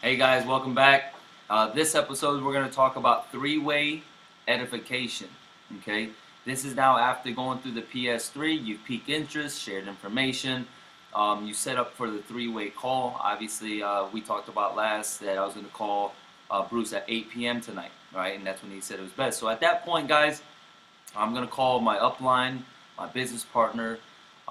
Hey guys, welcome back. This episode we're going to talk about three-way edification. Okay, this is now after going through the PS3. You've piqued interest, shared information. You set up for the three-way call. Obviously, we talked about last that I was going to call Bruce at 8 p.m. tonight, right? And that's when he said it was best. So at that point, guys, I'm going to call my upline, my business partner.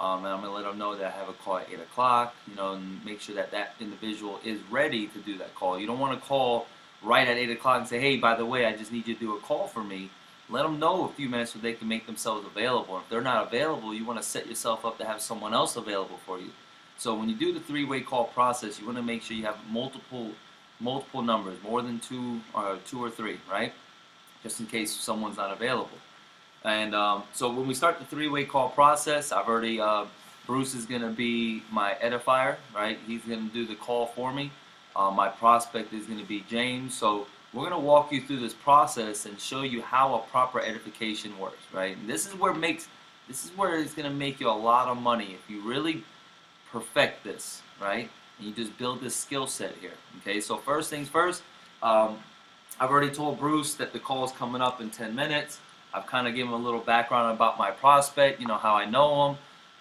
And I'm going to let them know that I have a call at 8 o'clock, and make sure that that individual is ready to do that call. You don't want to call right at 8 o'clock and say, hey, by the way, I just need you to do a call for me. Let them know a few minutes so they can make themselves available. If they're not available, you want to set yourself up to have someone else available for you. So when you do the three-way call process, you want to make sure you have multiple numbers, more than two or three, right? Just in case someone's not available. And so when we start the three-way call process, I've already, Bruce is going to be my edifier, right? He's going to do the call for me. My prospect is going to be James. So we're going to walk you through this process and show you how a proper edification works, right? And this is where it's going to make you a lot of money if you really perfect this, right? And you just build this skill set here, okay? So first things first, I've already told Bruce that the call is coming up in 10 minutes. I've kind of given him a little background about my prospect, how I know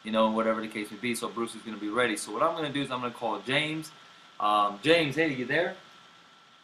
him, whatever the case may be. So Bruce is going to be ready. So what I'm going to do is I'm going to call James. James, hey, you there?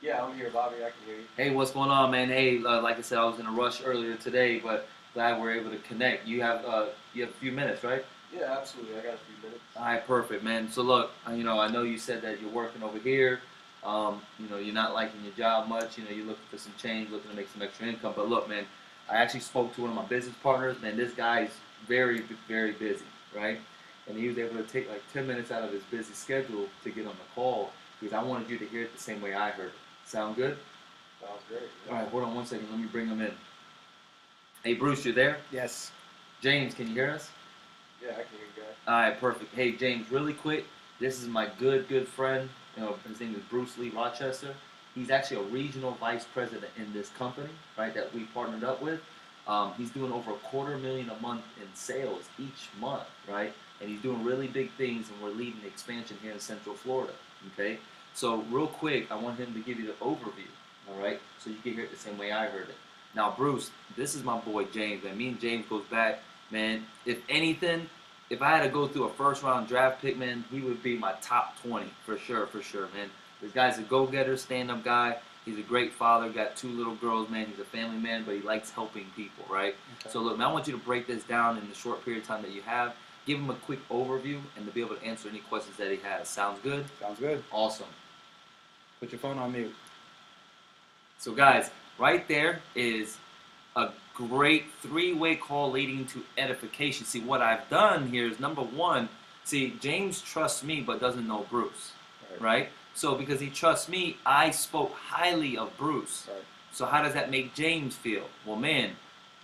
Yeah, I'm here, Bobby. I can hear you. Hey, what's going on, man? Hey, like I said, I was in a rush earlier today, but glad we're able to connect. You have a few minutes, right? Yeah, absolutely. I got a few minutes. All right, perfect, man. So look, I know you said that you're working over here. You're not liking your job much. You're looking for some change, looking to make some extra income. But look, man, I actually spoke to one of my business partners. Man, this guy's very, very busy, right? And he was able to take like 10 minutes out of his busy schedule to get on the call because I wanted you to hear it the same way I heard it. Sound good? Sounds great. Yeah. All right, hold on one second. Let me bring him in. Hey, Bruce, you there? Yes. James, can you hear us? Yeah, I can hear you guys. All right, perfect. Hey, James, really quick. This is my good friend. His name is Bruce Lee Rochester. He's actually a regional vice president in this company, right, that we partnered up with. He's doing over $250,000 a month in sales each month, right? And he's doing really big things, and we're leading the expansion here in Central Florida, okay? So real quick, I want him to give you the overview, all right? So you can hear it the same way I heard it. Now, Bruce, this is my boy James, man. Me and James goes back, man. If anything, if I had to go through a first-round draft pick, man, he would be my top 20 for sure, man. This guy's a go-getter, stand-up guy. He's a great father, got 2 little girls, man. He's a family man, but he likes helping people, right? Okay. So, look, man, I want you to break this down in the short period of time that you have. Give him a quick overview and to be able to answer any questions that he has. Sounds good? Sounds good. Awesome. Put your phone on mute. So, guys, right there is a great three-way call leading to edification. See, what I've done here is, number one, see, James trusts me but doesn't know Bruce, right? So because he trusts me, I spoke highly of Bruce. Right. So how does that make James feel? Well, man,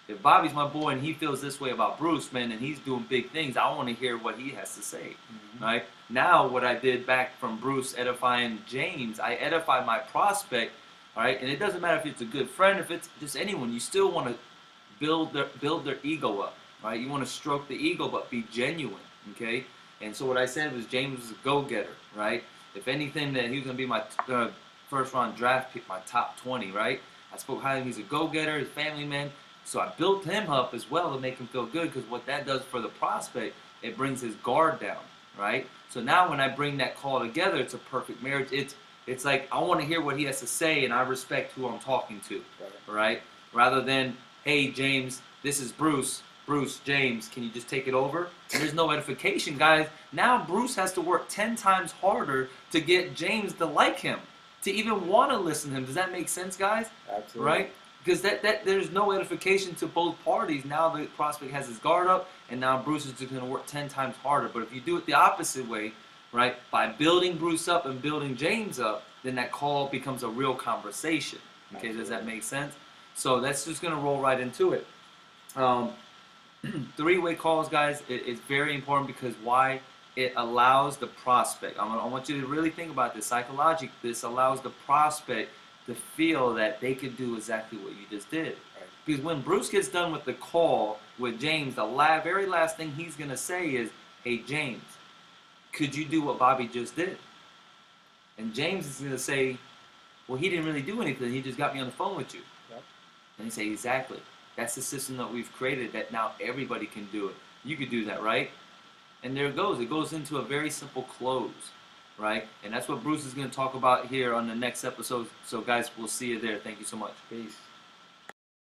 if Bobby's my boy and he feels this way about Bruce, man, and he's doing big things, I want to hear what he has to say, right? Now what I did back from Bruce edifying James, I edify my prospect, all right? And it doesn't matter if it's a good friend, if it's just anyone, you still want to build their ego up, right? You want to stroke the ego but be genuine, okay? And so what I said was James was a go-getter, right? If anything, that he was going to be my first-round draft pick, my top 20, right? I spoke highly. He's a go-getter, he's a family man. So I built him up as well to make him feel good because what that does for the prospect, it brings his guard down, right? So now when I bring that call together, it's a perfect marriage. It's like I want to hear what he has to say, and I respect who I'm talking to, right? Rather than, hey, James, this is Bruce. Bruce, James, can you just take it over? And there's no edification, guys. Now Bruce has to work 10 times harder to get James to like him, to even want to listen to him. Does that make sense, guys? Absolutely. Right? Because that there's no edification to both parties. Now the prospect has his guard up, and now Bruce is just going to work 10 times harder. But if you do it the opposite way, right, by building Bruce up and building James up, then that call becomes a real conversation. Okay, Absolutely. Does that make sense? So that's just going to roll right into it. Three-way calls, guys, is very important because why? It allows the prospect. I want you to really think about this psychologically. This allows the prospect to feel that they could do exactly what you just did. Right? Because when Bruce gets done with the call with James, the very last thing he's going to say is, hey, James, could you do what Bobby just did? And James is going to say, well, he didn't really do anything. He just got me on the phone with you. Yep. And he say, exactly. That's the system that we've created that now everybody can do it. You could do that, right? And there it goes. It goes into a very simple close, right? And that's what Bruce is going to talk about here on the next episode. So, guys, we'll see you there. Thank you so much. Peace.